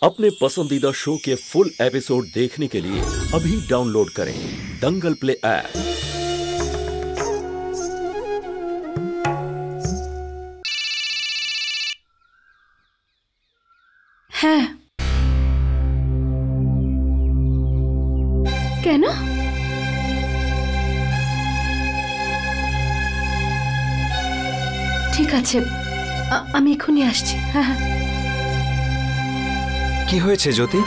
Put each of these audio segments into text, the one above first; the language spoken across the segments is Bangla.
अपने पसंदीदा शो के फुल एपिसोड देखने के लिए अभी डाउनलोड करें दंगल प्ले ऐप। है কেন? ঠিক আছে, আমি এখনই আসছি। হ্যাঁ হ্যাঁ। কি হয়েছে জ্যোতি?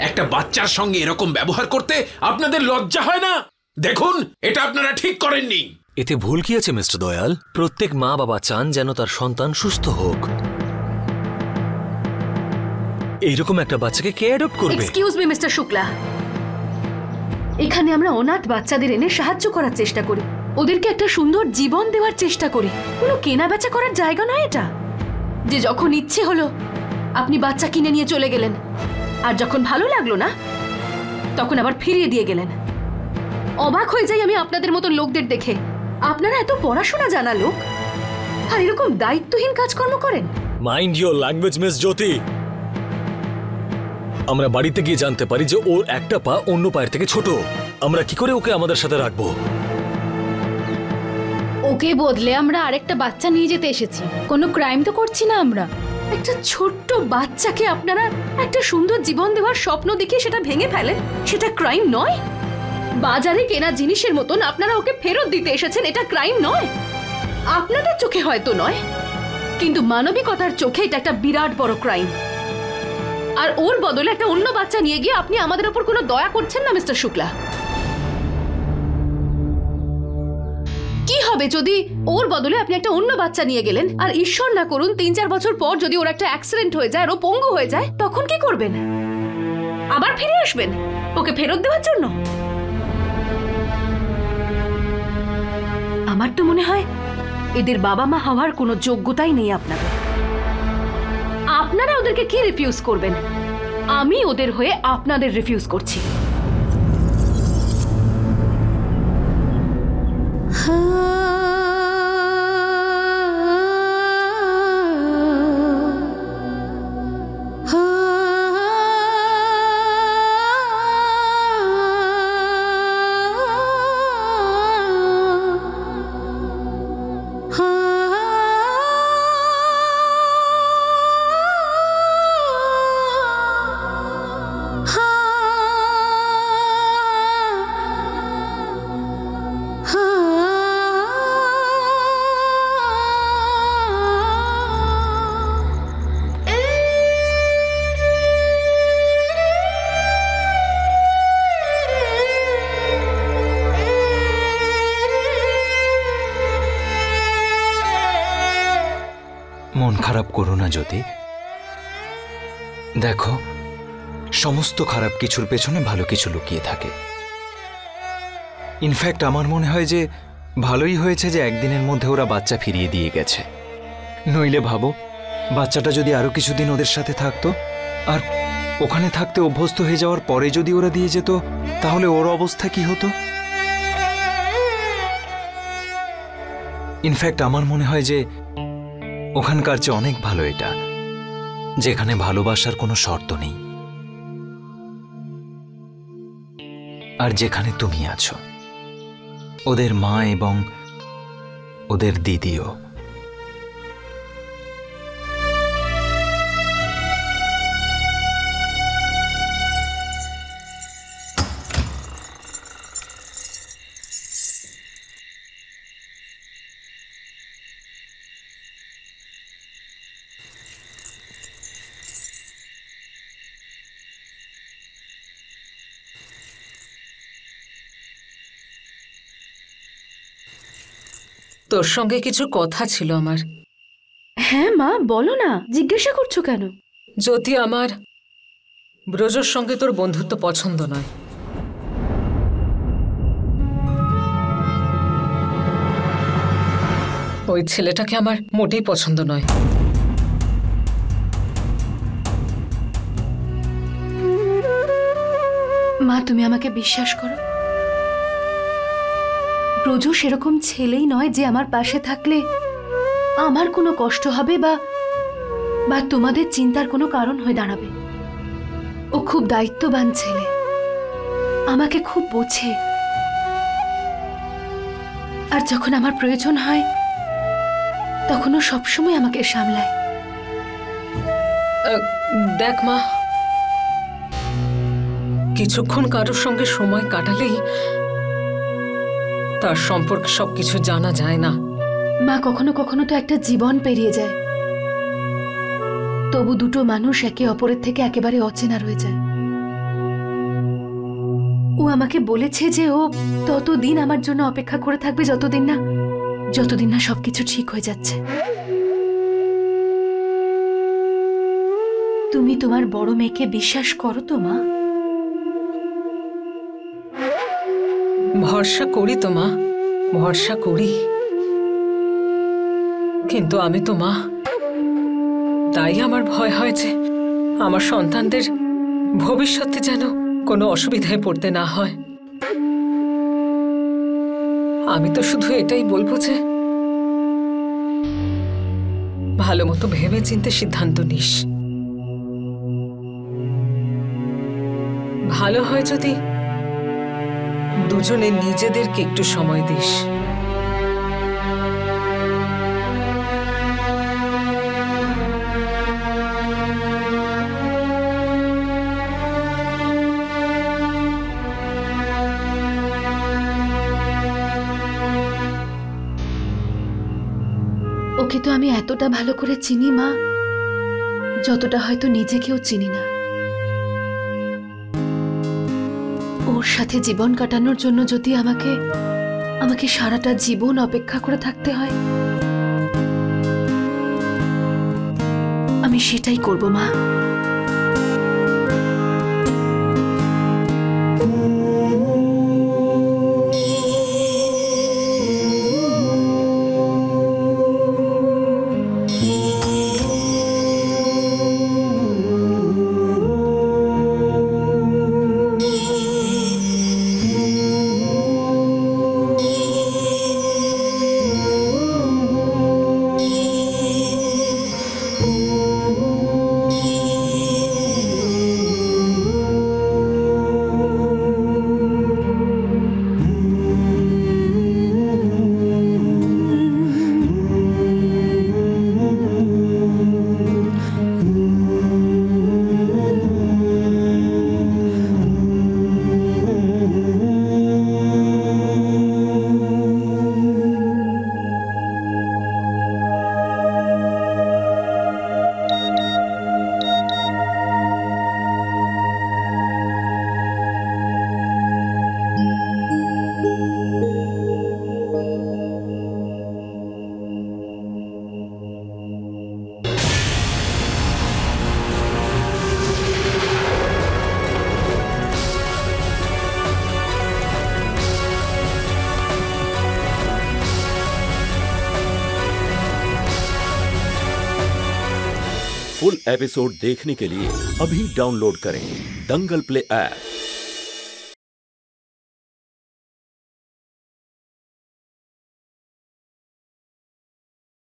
একটা বাচ্চার সঙ্গে এরকম ব্যবহার করতে আপনাদের লজ্জা হয় না? দেখুন, এটা আপনারা ঠিক করেননি। এতে ভুল কি আছে মিস্টার দয়াল? প্রত্যেক মা বাবা চান যেন তার সন্তান সুস্থ হোক। এইরকম একটা বাচ্চাকে কে অ্যাডপ্ট করবে? এক্সকিউজ মি মিস্টার শুক্লা, এখানে আমরা অনাথ বাচ্চাদের এনে সাহায্য করার চেষ্টা করি, ওদেরকে একটা সুন্দর জীবন দেওয়ার চেষ্টা করি। কোনো কেনা বেচা করার জায়গা নয় এটা, যে যখন ইচ্ছে হলো আপনি বাচ্চা কিনে নিয়ে চলে গেলেন, আর যখন ভালো লাগলো না তখন আবার ফিরিয়ে দিয়ে গেলেন। অবাক হয়ে যাই আমি আপনাদের মতো লোকদের দেখে। আপনারা এত পড়াশোনা জানা লোক আর এরকম দায়িত্বহীন কাজকর্ম করেন। মাইন্ড ইওর ল্যাঙ্গুয়েজ মিস জ্যোতি। আমরা বাড়িতে গিয়ে জানতে পারি যে ওর একটা পা অন্য পায়ের থেকে ছোট। আমরা কি করে ওকে আমাদের সাথে রাখবো? ওকে বদলে আমরা আরেকটা বাচ্চা নিয়ে যেতে এসেছি, কোনো ক্রাইম তো করছি না আমরা। একটা ছোট্ট বাচ্চাকে আপনারা একটা সুন্দর জীবন দেওয়ার স্বপ্ন দেখে সেটা ভেঙে ফেলেন, সেটা ক্রাইম নয়? বাজারে কেনা জিনিসের মতন আপনারা ওকে ফেরত দিতে এসেছেন, এটা ক্রাইম নয়? আপনাদের চোখে হয়তো নয়, কিন্তু মানবিকতার চোখে এটা একটা বিরাট বড় ক্রাইম। আর ওর বদলে একটা অন্য বাচ্চা নিয়ে গিয়ে আপনি আমাদের উপর কোনো দয়া করছেন না মিস্টার শুক্লা। কি হবে যদি ওর বদলে আপনি একটা অন্য বাচ্চা নিয়ে গেলেন, আর ঈশ্বর না করুন ৩-৪ বছর পর যদি ওর একটা অ্যাক্সিডেন্ট হয়ে যায় আর ও পঙ্গু হয়ে যায়, তখন কি করবেন? আবার ফিরে আসবেন ওকে ফেরত দেওয়ার জন্য? আমার তো মনে হয় এদের বাবা মা হওয়ার কোনো যোগ্যতাই নেই আপনাদের। আপনারা ওদেরকে কি রিফিউজ করবেন? আমি ওদের হয়ে আপনাদের রিফিউজ করছি। মন খারাপ করো না জ্যোতি। দেখো, সমস্ত খারাপ কিছুর পেছনে ভালো কিছু লুকিয়ে থাকে। ইনফ্যাক্ট আমার মনে হয় যে ভালোই হয়েছে যে একদিনের মধ্যে ওরা বাচ্চা ফিরিয়ে দিয়ে গেছে। নইলে ভাবো, বাচ্চাটা যদি আরো কিছুদিন ওদের সাথে থাকতো আর ওখানে থাকতে অভ্যস্ত হয়ে যাওয়ার পরে যদি ওরা দিয়ে যেত, তাহলে ওর অবস্থা কি হতো? ইনফ্যাক্ট আমার মনে হয় যে ওখানকার চেয়ে অনেক ভালো এটা, যেখানে ভালোবাসার কোনো শর্ত নেই, আর যেখানে তুমি আছো, ওদের মা এবং ওদের দিদিও। তোর সঙ্গে কিছু কথা ছিল আমার। হ্যাঁ মা, বলো না, জিজ্ঞাসা করছো কেন? যদি আমার ব্রজর সঙ্গে তোর বন্ধুত্ব পছন্দ নয়, ওই ছেলেটাকে আমার মোটেই পছন্দ নয়। মা, তুমি আমাকে বিশ্বাস করো, ব্রজ সেরকম ছেলেই নয় যে আমার পাশে থাকলে আমার কোনো কষ্ট হবে বা তোমাদের চিন্তার কোনো কারণ হয়ে দাঁড়াবে। ও খুব দায়িত্ববান ছেলে, আমাকে খুব বোঝে, আর যখন আমার প্রয়োজন হয় তখন ও সবসময় আমাকে সামলায়। দেখ মা, কিছুক্ষণ কারোর সঙ্গে সময় কাটালেই তার সম্পর্কে সবকিছু জানা যায় না। মা, কখনো কখনো তো একটা জীবন পেরিয়ে যায়, তবু দুটো মানুষ একে অপরের থেকে একেবারে অচেনা রয়ে যায়। ও আমাকে বলেছে যে ও ততদিন আমার জন্য অপেক্ষা করে থাকবে যতদিন না সবকিছু ঠিক হয়ে যাচ্ছে। তুমি তোমার বড় মেয়েকে বিশ্বাস করো তো মা? ভরসা করি তো মা, ভরসা করি, কিন্তু আমি তো মা, তাই আমার ভয় হয় যে আমার সন্তানদের ভবিষ্যতে যেন কোনো অসুবিধায় পড়তে না হয়। আমি তো শুধু এটাই বলবো যে ভালো মতো ভেবে চিন্তে সিদ্ধান্ত নিস। ভালো হয় যদি দুজনে নিজেদেরকে একটু সময় দিস। ওকে তো আমি এতটা ভালো করে চিনি মা, যতটা হয়তো নিজেকেও চিনি না। ওর সাথে জীবন কাটানোর জন্য যদি আমাকে সারাটা জীবন অপেক্ষা করে থাকতে হয়, আমি সেটাই করব মা। फुल एपिसोड देखने के लिए अभी डाउनलोड करें दंगल प्ले ऐप।